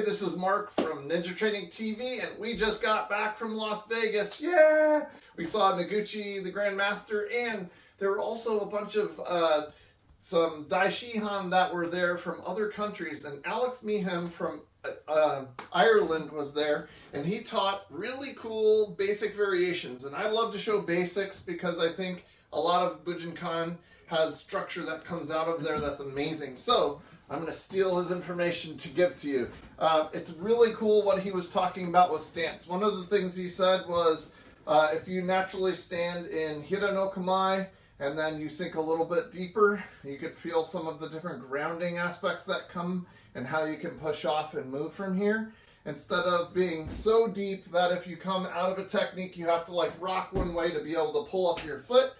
this is Mark from Ninja Training TV, and we just got back from Las Vegas. Yeah! We saw Noguchi, the Grandmaster, and there were also a bunch of some Dai Shihan that were there from other countries, and Alex Meehan from Ireland was there, and he taught really cool basic variations. And I love to show basics because I think a lot of Bujinkan has structure that comes out of there that's amazing. So I'm going to steal his information to give to you. It's really cool what he was talking about with stance. One of the things he said was if you naturally stand in Hira no Kamae and then you sink a little bit deeper, you could feel some of the different grounding aspects that come and how you can push off and move from here. Instead of being so deep that if you come out of a technique, you have to like rock one way to be able to pull up your foot.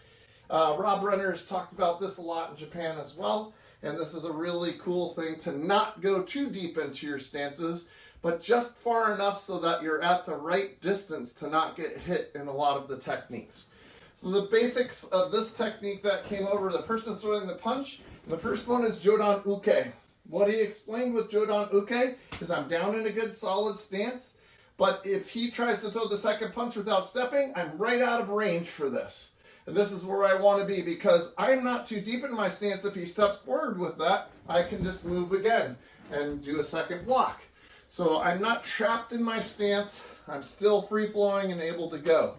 Rob Renner's talked about this a lot in Japan as well. And this is a really cool thing to not go too deep into your stances, but just far enough so that you're at the right distance to not get hit in a lot of the techniques. So the basics of this technique that came over, the person throwing the punch, the first one is Jodan Uke. What he explained with Jodan Uke is I'm down in a good solid stance, but if he tries to throw the second punch without stepping, I'm right out of range for this. And this is where I want to be because I'm not too deep in my stance. If he steps forward with that, I can just move again and do a second block. So I'm not trapped in my stance. I'm still free-flowing and able to go.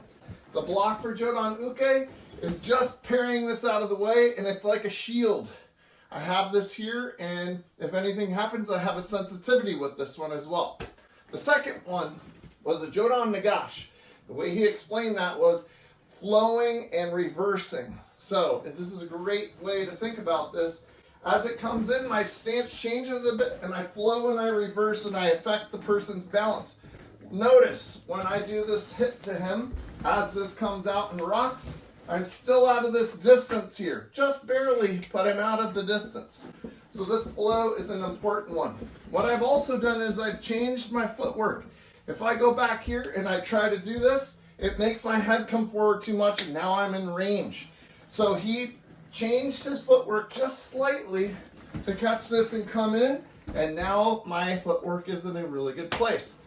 The block for Jodan Uke is just parrying this out of the way, and it's like a shield. I have this here, and if anything happens, I have a sensitivity with this one as well. The second one was a Jodan Nagash. The way he explained that was flowing and reversing. So this is a great way to think about this. As it comes in, my stance changes a bit and I flow and I reverse and I affect the person's balance. Notice when I do this hit to him, as this comes out and rocks, I'm still out of this distance here. Just barely, but I'm out of the distance. So this flow is an important one. What I've also done is I've changed my footwork. If I go back here and I try to do this, it makes my head come forward too much and now I'm in range. So he changed his footwork just slightly to catch this and come in, and now my footwork is in a really good place.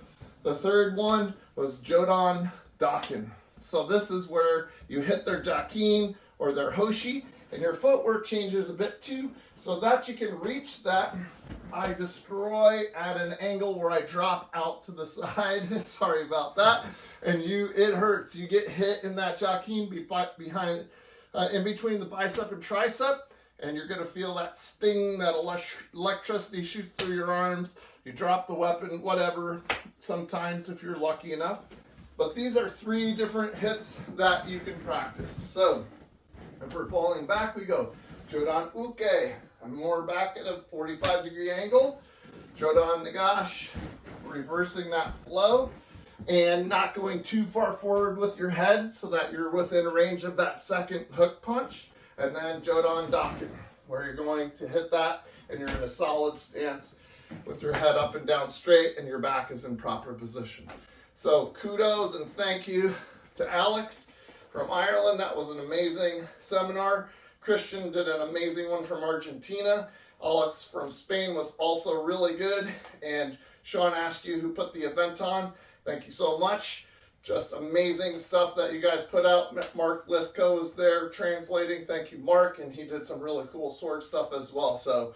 The third one was Jodan Daken. So this is where you hit their Jakin or their Hoshi and your footwork changes a bit too, so that you can reach that. I destroy at an angle where I drop out to the side. Sorry about that. And it hurts. You get hit in that Jakin behind, in between the bicep and tricep, and you're gonna feel that sting, that electricity shoots through your arms. You drop the weapon, whatever, sometimes if you're lucky enough. But these are 3 different hits that you can practice. So if we're falling back, we go Jodan Uke. I'm more back at a 45-degree angle. Jodan Nagash, reversing that flow and not going too far forward with your head so that you're within range of that second hook punch. And then Jodan Daken, where you're going to hit that and you're in a solid stance with your head up and down straight and your back is in proper position. So kudos and thank you to Alex from Ireland. That was an amazing seminar. Christian did an amazing one from Argentina. Alex from Spain was also really good. And Sean Askew, who put the event on, thank you so much. Just amazing stuff that you guys put out. Mark Lithgow was there translating. Thank you, Mark. And he did some really cool sword stuff as well. So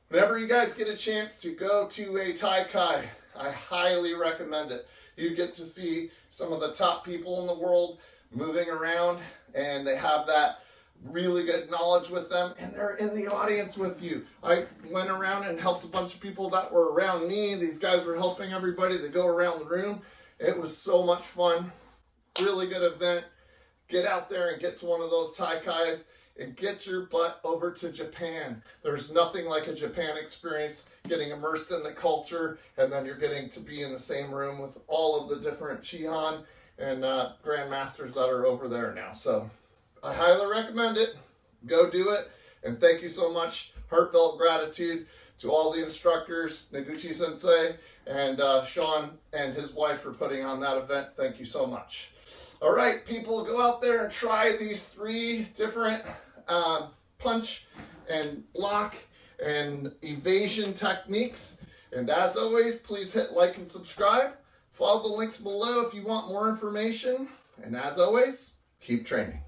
whenever you guys get a chance to go to a Taikai, I highly recommend it. You get to see some of the top people in the world moving around, and they have that really good knowledge with them, and they're in the audience with you. I went around and helped a bunch of people that were around me. These guys were helping everybody to go around the room. It was so much fun. Really good event. Get out there and get to one of those Taikais and get your butt over to Japan. There's nothing like a Japan experience, getting immersed in the culture, and then you're getting to be in the same room with all of the different Shihan and Grandmasters that are over there now. So I highly recommend it. Go do it. And thank you so much. Heartfelt gratitude to all the instructors, Noguchi Sensei, and Sean and his wife for putting on that event. Thank you so much. All right, people, go out there and try these 3 different punch and block and evasion techniques. And as always, please hit like and subscribe. Follow the links below if you want more information. And as always, keep training.